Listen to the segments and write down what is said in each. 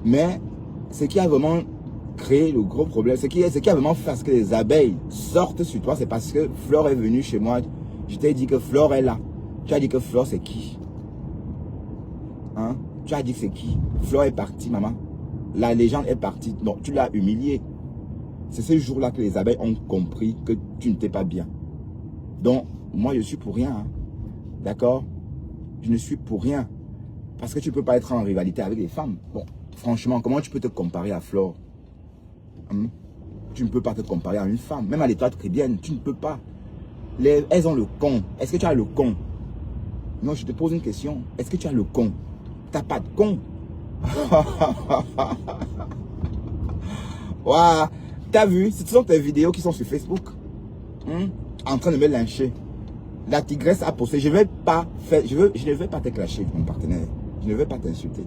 Mais ce qui a vraiment créé le gros problème, ce qui a vraiment fait que les abeilles sortent sur toi, c'est parce que Flore est venue chez moi. Je t'ai dit que Flore est là. Tu as dit que Flore, c'est qui? Hein? Tu as dit que c'est qui? Flore est partie, maman. La légende est partie. Non, tu l'as humiliée. C'est ce jour-là que les abeilles ont compris que tu n'étais pas bien. Donc, moi, je suis pour rien. Hein. D'accord? Je ne suis pour rien. Parce que tu ne peux pas être en rivalité avec les femmes. Bon, franchement, comment tu peux te comparer à Flore? Tu ne peux pas te comparer à une femme. Même à l'étoile caribéenne, tu ne peux pas. Elles ont le con. Est-ce que tu as le con? Non, je te pose une question. Est-ce que tu as le con? Tu n'as pas de con. Waouh. T'as vu? Ce sont tes vidéos qui sont sur Facebook. En train de me lyncher. La tigresse a posté. Je ne vais pas te clasher, mon partenaire. Je ne vais pas t'insulter.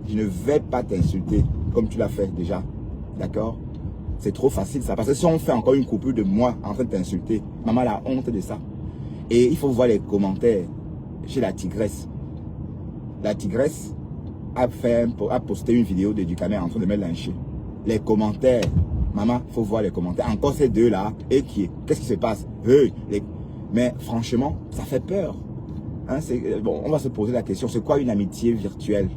Je ne vais pas t'insulter comme tu l'as fait déjà. D'accord? C'est trop facile ça. Parce que si on fait encore une coupure de moi en train de t'insulter, maman a la honte de ça. Et il faut voir les commentaires chez la tigresse. La tigresse a posté une vidéo de Ducamer en train de me lyncher. Les commentaires, maman, il faut voir les commentaires. Encore ces deux-là, et qu'est-ce qui se passe? Mais franchement, ça fait peur. Hein, bon, on va se poser la question, c'est quoi une amitié virtuelle?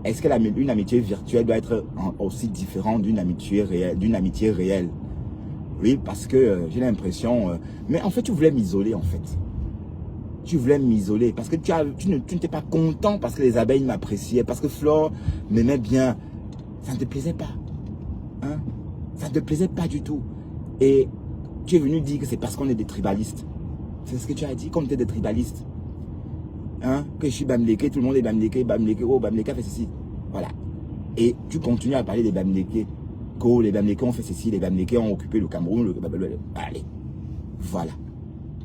Est-ce que une amitié virtuelle doit être aussi différente d'une amitié réelle? Oui, parce que j'ai l'impression... mais en fait, tu voulais m'isoler, en fait. Tu voulais m'isoler parce que tu n'étais pas content parce que les abeilles m'appréciaient, parce que Flore m'aimait bien. Ça ne te plaisait pas. Hein? Ça ne te plaisait pas du tout. Et tu es venu dire que c'est parce qu'on est des tribalistes. C'est ce que tu as dit, qu'on était des tribalistes. Hein? Que je suis Bamileke, tout le monde est Bamileke, oh Bamileke fait ceci. Voilà. Et tu continues à parler des Bamileke. Les Bamileke ont fait ceci, les Bamileke ont occupé le Cameroun, allez. Voilà.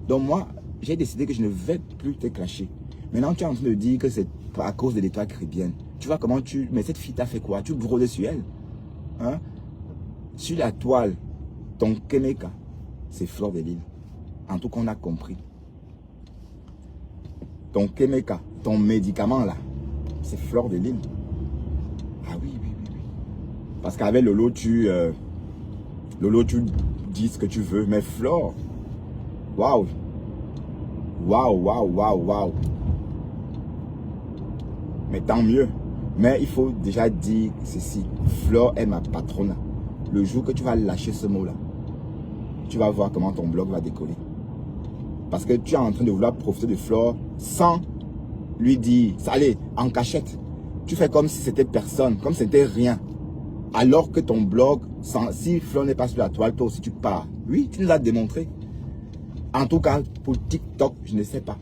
Donc moi, j'ai décidé que je ne vais plus te clasher. Maintenant, tu es en train de dire que c'est à cause de l'étoile caribéenne. Tu vois comment mais cette fille t'a fait quoi? Tu brodes sur elle. Hein? Sur la toile, ton Kemeka, c'est Flore de Lille. En tout cas, on a compris. Ton Kemeka, ton médicament là, c'est Flore de Lille. Ah oui. Parce qu'avec Lolo, tu dis ce que tu veux. Mais Flore, waouh. Waouh. Mais tant mieux. Mais il faut déjà dire ceci. Flore est ma patronne. Le jour que tu vas lâcher ce mot-là, tu vas voir comment ton blog va décoller. Parce que tu es en train de vouloir profiter de Flore sans lui dire, allez, en cachette. Tu fais comme si c'était personne, comme si c'était rien. Alors que ton blog, si Flore n'est pas sur la toile, toi aussi tu pars. Oui, tu nous as démontré. En tout cas, pour TikTok, je ne sais pas.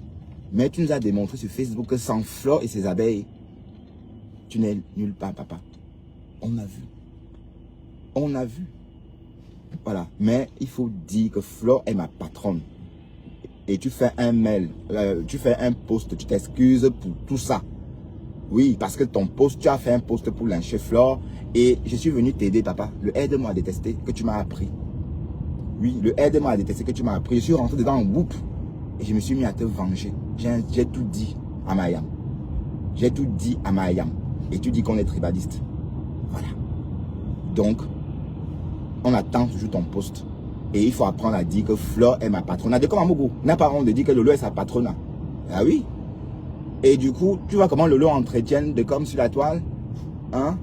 Mais tu nous as démontré sur Facebook que sans Flore et ses abeilles, tu n'es nulle part, papa. On a vu. Voilà. Mais il faut dire que Flore est ma patronne. Et tu fais un mail, tu fais un post, tu t'excuses pour tout ça. Oui, parce que tu as fait un post pour lyncher Flore. Et je suis venu t'aider, papa. Le aide-moi à détester que tu m'as appris. Oui, le aide-moi à détester que tu m'as appris. Je suis rentré dedans en whoop. Et je me suis mis à te venger. J'ai tout dit à Mayam. Et tu dis qu'on est tribaliste. Voilà. Donc, on attend toujours ton poste. Et il faut apprendre à dire que Flore est ma patronne. De comme Amougou n'a pas honte de dire que Lolo est sa patronne. Ah oui. Et du coup, tu vois comment Lolo entretienne de comme sur la toile. Hein?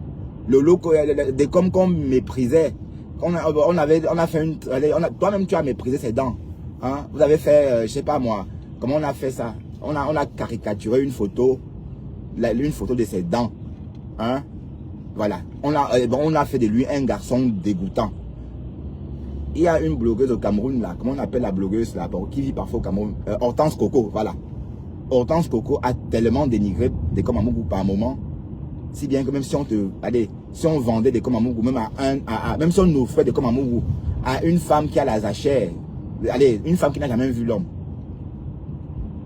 Lolo, de comme qu'on méprisait. On a fait une... Toi-même, tu as méprisé ses dents. Hein? Vous avez fait, je sais pas moi, comment on a fait ça? On a caricaturé une photo de ses dents. Hein? Voilà. On a fait de lui un garçon dégoûtant. Il y a une blogueuse au Cameroun, là, comment on appelle la blogueuse là, qui vit parfois au Cameroun, Hortense Coco, voilà. Hortense Coco a tellement dénigré des Komamougou par moment, si bien que même si si on vendait des Komamougou, même si on offrait des Komamougou à une femme qui a la zachère, une femme qui n'a jamais vu l'homme,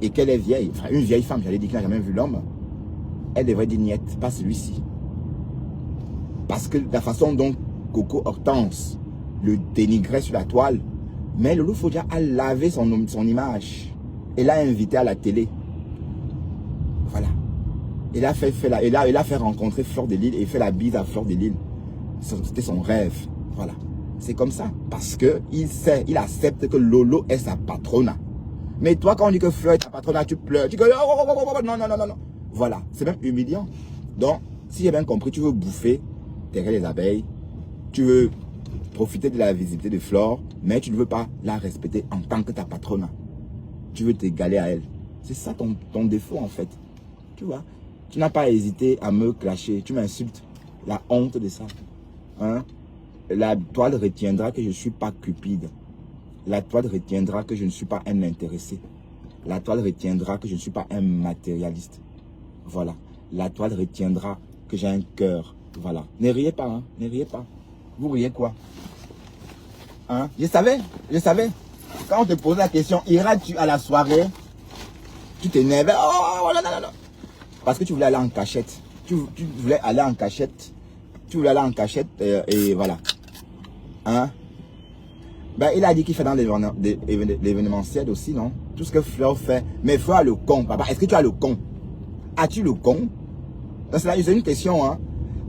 et qu'elle est vieille, enfin une vieille femme, j'allais dire, qui n'a jamais vu l'homme, elle devrait dire niet, pas celui-ci. Parce que la façon dont Coco Hortense le dénigrait sur la toile, mais Lolo Fodia a lavé son image et l'a invité à la télé. Voilà. Il a fait rencontrer Fleur de Lys et il fait la bise à Fleur de Lys. C'était son rêve. Voilà. C'est comme ça. Parce que il accepte que Lolo est sa patrona. Mais toi, quand on dit que Fleur est ta patrona, tu pleures. Tu dis, non, non, non, non, non. Voilà. C'est même humiliant. Donc, si j'ai bien compris, tu veux bouffer derrière les abeilles. Tu veux profiter de la visibilité de Flore, mais tu ne veux pas la respecter en tant que ta patrona. Tu veux t'égaler à elle. C'est ça ton défaut, en fait. Tu vois. Tu n'as pas hésité à me clasher. Tu m'insultes. La honte de ça. Hein? La toile retiendra que je ne suis pas cupide. La toile retiendra que je ne suis pas un intéressé. La toile retiendra que je ne suis pas un matérialiste. Voilà. La toile retiendra que j'ai un cœur. Voilà. Ne riez pas, hein. Ne riez pas. Vous riez quoi? Hein? Je savais. Quand on te posait la question, iras-tu à la soirée? Tu t'énervais. Oh, non, non, non. Parce que tu voulais aller en cachette. Tu voulais aller en cachette. Tu voulais aller en cachette et voilà. Hein? Ben, il a dit qu'il fait dans l'événementiel aussi, non? Tout ce que Fleur fait. Mais Fleur a le con, papa. Est-ce que tu as le con? As-tu le con? C'est une question, hein?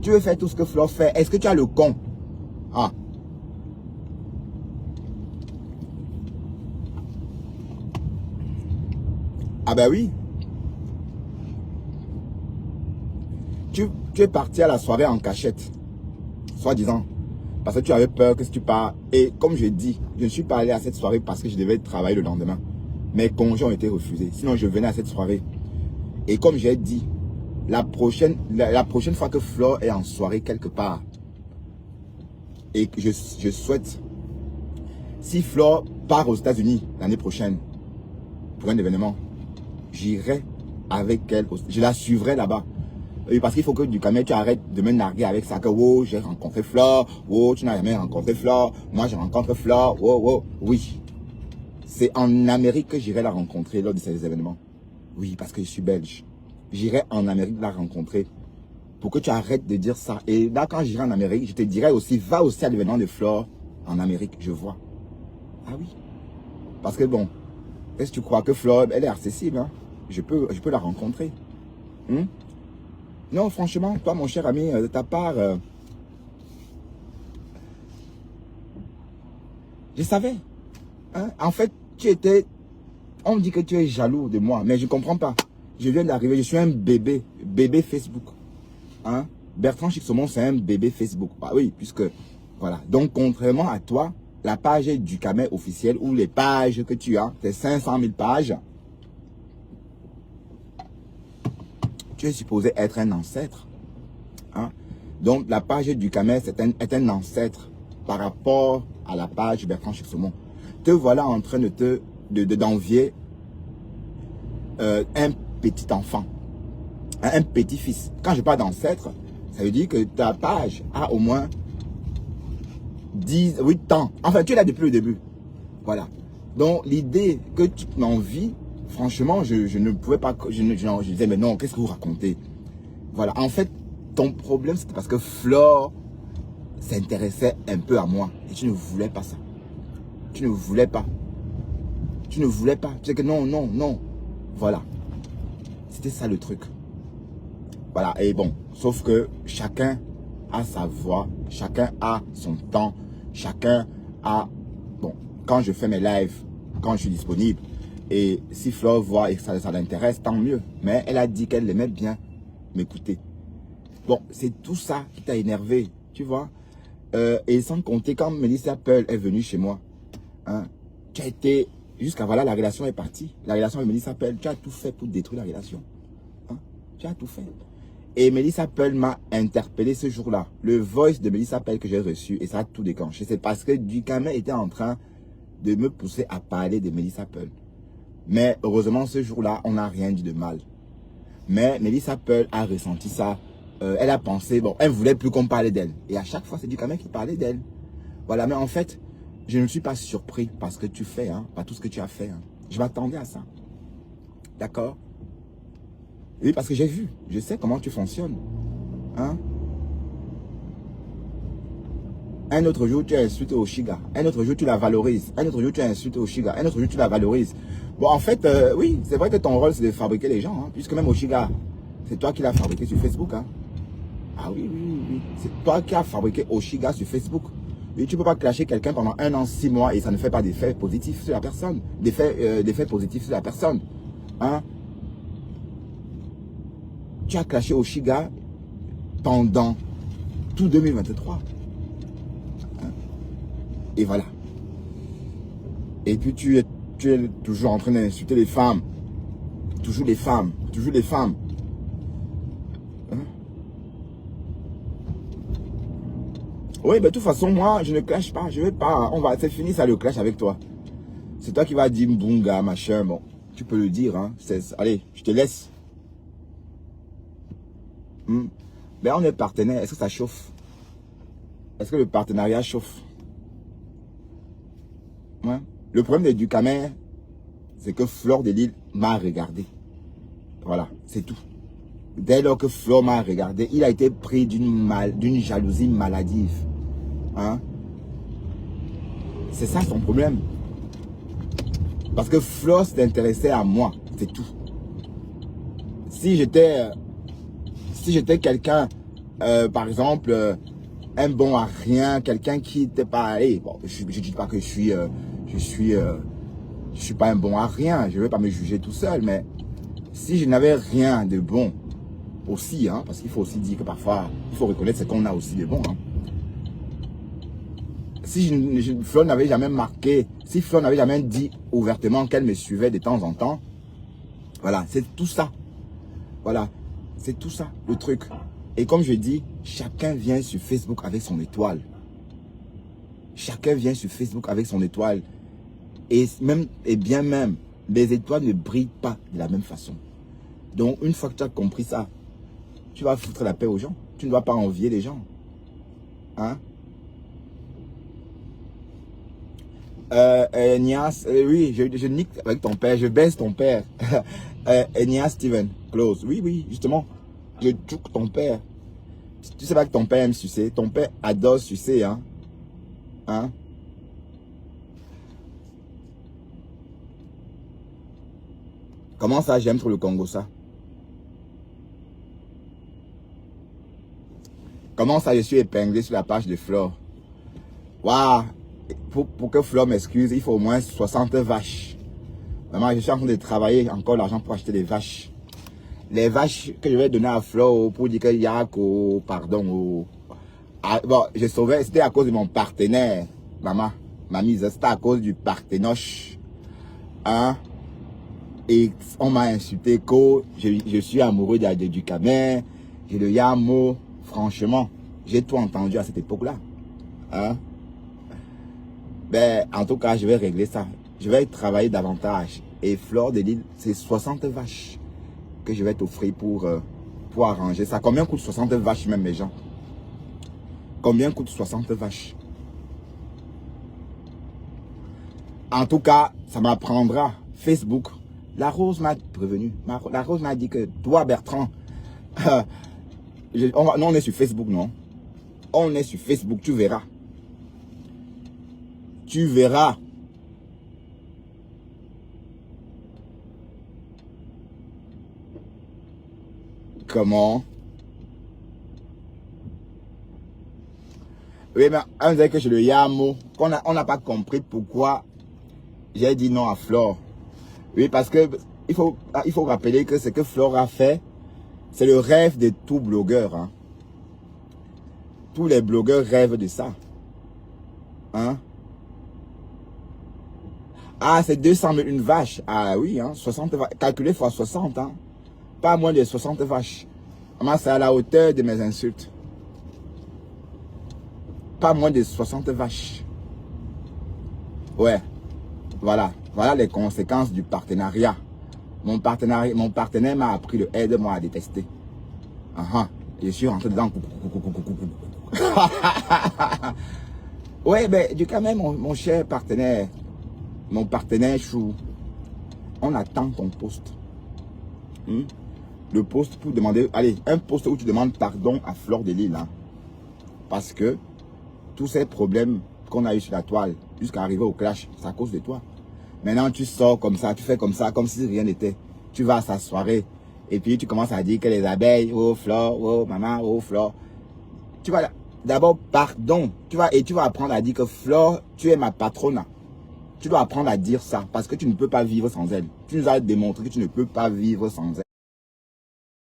Tu veux faire tout ce que Fleur fait. Est-ce que tu as le con? Ah. Ah ben oui. Tu es parti à la soirée en cachette. Soi-disant. Parce que tu avais peur que si tu pars. Et comme je dis, je ne suis pas allé à cette soirée parce que je devais travailler le lendemain. Mes congés ont été refusés. Sinon, je venais à cette soirée. Et comme j'ai dit, la prochaine fois que Flore est en soirée quelque part, et que je souhaite, si Flore part aux États-Unis l'année prochaine pour un événement, j'irai avec elle. Je la suivrai là-bas. Oui, parce qu'il faut que du camel, tu arrêtes de me narguer avec ça. Que, oh, j'ai rencontré Flore. Oh, tu n'as jamais rencontré Flore. Moi, je rencontre Flore. Oh, oh. Oui. C'est en Amérique que j'irai la rencontrer lors de ces événements. Oui, parce que je suis belge. J'irai en Amérique la rencontrer. Pour que tu arrêtes de dire ça. Et là, quand j'irai en Amérique, je te dirai aussi, va aussi à l'événement de Flore en Amérique. Je vois. Ah oui. Parce que bon, est-ce que tu crois que Flore, elle est accessible, hein? Je peux la rencontrer. Non, franchement, toi, mon cher ami, de ta part, je savais. Hein? En fait, on me dit que tu es jaloux de moi, mais je ne comprends pas. Je viens d'arriver, je suis un bébé Facebook. Hein? Bertrand Chixomon, c'est un bébé Facebook. Bah oui, puisque, voilà. Donc, contrairement à toi, la page du Camel officiel, ou les pages que tu as, c'est 500 000 pages. Tu es supposé être un ancêtre. Hein? Donc, la page du Camel est un ancêtre par rapport à la page Bertrand Chixomon. Te voilà en train d'envier un petit enfant, un petit-fils. Quand je parle d'ancêtre, ça veut dire que ta page a au moins 8 ans. Enfin, tu es là depuis le début. Voilà. Donc, l'idée que tu m'envies, franchement, je ne pouvais pas, je disais, mais non, qu'est-ce que vous racontez? Voilà, en fait, ton problème, c'était parce que Flore s'intéressait un peu à moi. Et tu ne voulais pas ça. Tu ne voulais pas. Tu ne voulais pas. Tu sais que non, non, non. Voilà. C'était ça le truc. Voilà, et bon, sauf que chacun a sa voix, chacun a son temps, chacun a... Bon, quand je fais mes lives, quand je suis disponible, et si Flore voit et que ça l'intéresse, tant mieux. Mais elle a dit qu'elle aimait bien m'écouter. Bon, c'est tout ça qui t'a énervé, tu vois. Et sans compter, quand Melissa Pearl est venue chez moi, hein, tu as été... Jusqu'à voilà, la relation est partie. La relation avec Melissa Pearl, tu as tout fait pour détruire la relation. Hein? Tu as tout fait. Et Melissa Pearl m'a interpellé ce jour-là. Le voice de Melissa Pearl que j'ai reçu, et ça a tout déclenché. C'est parce que Ducamel était en train de me pousser à parler de Melissa Pearl. Mais heureusement, ce jour-là, on n'a rien dit de mal. Mais Melissa Pearl a ressenti ça. Elle a pensé, bon, elle ne voulait plus qu'on parle d'elle. Et à chaque fois, c'est Ducamel qui parlait d'elle. Voilà, mais en fait... Je ne suis pas surpris par ce que tu fais, hein, par tout ce que tu as fait. Hein. Je m'attendais à ça. D'accord? Oui, parce que j'ai vu. Je sais comment tu fonctionnes. Hein? Un autre jour, tu as insulté Oshiga. Un autre jour, tu la valorises. Un autre jour, tu as insulté Oshiga. Un autre jour, tu la valorises. Bon, en fait, oui, c'est vrai que ton rôle, c'est de fabriquer les gens. Hein, puisque même Oshiga, C'est toi qui l'as fabriqué sur Facebook, hein. Ah oui, oui, oui, oui. C'est toi qui as fabriqué Oshiga sur Facebook. Et tu ne peux pas clasher quelqu'un pendant 1 an, 6 mois et ça ne fait pas d'effet positif sur la personne. D'effet positif sur la personne. Hein? Tu as clashé Oshiga pendant tout 2023. Hein? Et voilà. Et puis tu es toujours en train d'insulter les femmes. Toujours les femmes. Toujours les femmes. Hein? Oui, de toute façon, moi, je ne clash pas. Je ne vais pas. C'est fini ça, le clash avec toi. C'est toi qui vas dire Mbunga, machin. Bon, tu peux le dire. Hein. Allez, je te laisse. Ben, on est partenaire. Est-ce que ça chauffe? Est-ce que le partenariat chauffe? Ouais. Le problème du Camer, c'est que Fleur de Lille m'a regardé. Voilà, c'est tout. Dès lors que Fleur m'a regardé, il a été pris d'une jalousie maladive. Hein? C'est ça son problème. Parce que Fleur s'est intéressée à moi, c'est tout. Si j'étais quelqu'un, par exemple, un bon à rien, quelqu'un qui n'était pas allé, bon, je ne dis pas que je suis pas un bon à rien, je ne vais pas me juger tout seul, mais si je n'avais rien de bon aussi, hein, parce qu'il faut aussi dire que parfois, il faut reconnaître ce qu'on a aussi de bon. Hein. Si Fleur n'avait jamais marqué, si Fleur n'avait jamais dit ouvertement qu'elle me suivait de temps en temps, voilà, c'est tout ça. Voilà, c'est tout ça, le truc. Et comme je dis, chacun vient sur Facebook avec son étoile. Chacun vient sur Facebook avec son étoile. Et bien même, les étoiles ne brillent pas de la même façon. Donc, une fois que tu as compris ça, tu vas foutre la paix aux gens. Tu ne dois pas envier les gens. Hein? Nias, oui, je nique avec ton père, je baisse ton père. Nias Steven, close. Oui, oui, justement, je choque ton père. Tu sais pas que ton père aime sucer. Ton père adore sucer, hein. Hein? Comment ça, j'aime trop le Congo, ça? Comment ça, je suis épinglé sur la page de Fleur? Waouh! Pour que Fleur m'excuse, il faut au moins 60 vaches. Vraiment, je suis en train de travailler encore l'argent pour acheter des vaches. Les vaches que je vais donner à Fleur pour dire qu'il y a pardon. Ah, bon, je sauvais, c'était à cause de mon partenaire. Maman, mamie, c'était à cause du partenaire. Hein? Et on m'a insulté que je suis amoureux du Camer. J'ai le Yamo. Franchement, j'ai tout entendu à cette époque-là. Hein? Ben, en tout cas, je vais régler ça. Je vais travailler davantage. Et Fleur de Lille, c'est 60 vaches que je vais t'offrir pour arranger ça. Combien coûte 60 vaches même, mes gens? Combien coûte 60 vaches? En tout cas, ça m'apprendra. Facebook. La Rose m'a prévenu. La Rose m'a dit que toi, Bertrand, on est sur Facebook, non? On est sur Facebook, tu verras. Tu verras. Comment? Oui, mais on dirait que je le Yamo. On n'a pas compris pourquoi j'ai dit non à Flore. Oui, parce que il faut rappeler que ce que Flore a fait, c'est le rêve de tout blogueur. Hein. Tous les blogueurs rêvent de ça. Hein? Ah, c'est 200 000 une vache. Ah oui, hein, 60 vaches. Calculé fois 60. Hein. Pas moins de 60 vaches. Moi, c'est à la hauteur de mes insultes. Pas moins de 60 vaches. Ouais. Voilà. Voilà les conséquences du partenariat. Mon partenaire m'a appris le aide-moi à détester. Je suis rentré dedans. Ouais, ben, du coup, même, mon cher partenaire, mon partenaire chou, on attend ton poste. Le poste pour demander, allez, un poste où tu demandes pardon à Fleur de Lille. Hein, parce que tous ces problèmes qu'on a eu sur la toile, jusqu'à arriver au clash, c'est à cause de toi. Maintenant, tu sors comme ça, tu fais comme ça, comme si rien n'était. Tu vas à sa soirée, Et puis tu commences à dire que les abeilles, oh Flore, oh maman, oh Flore. Tu vas d'abord, pardon. Et tu vas apprendre à dire que Flore, tu es ma patrona. Tu dois apprendre à dire ça parce que tu ne peux pas vivre sans elle. Tu nous as démontré que tu ne peux pas vivre sans elle.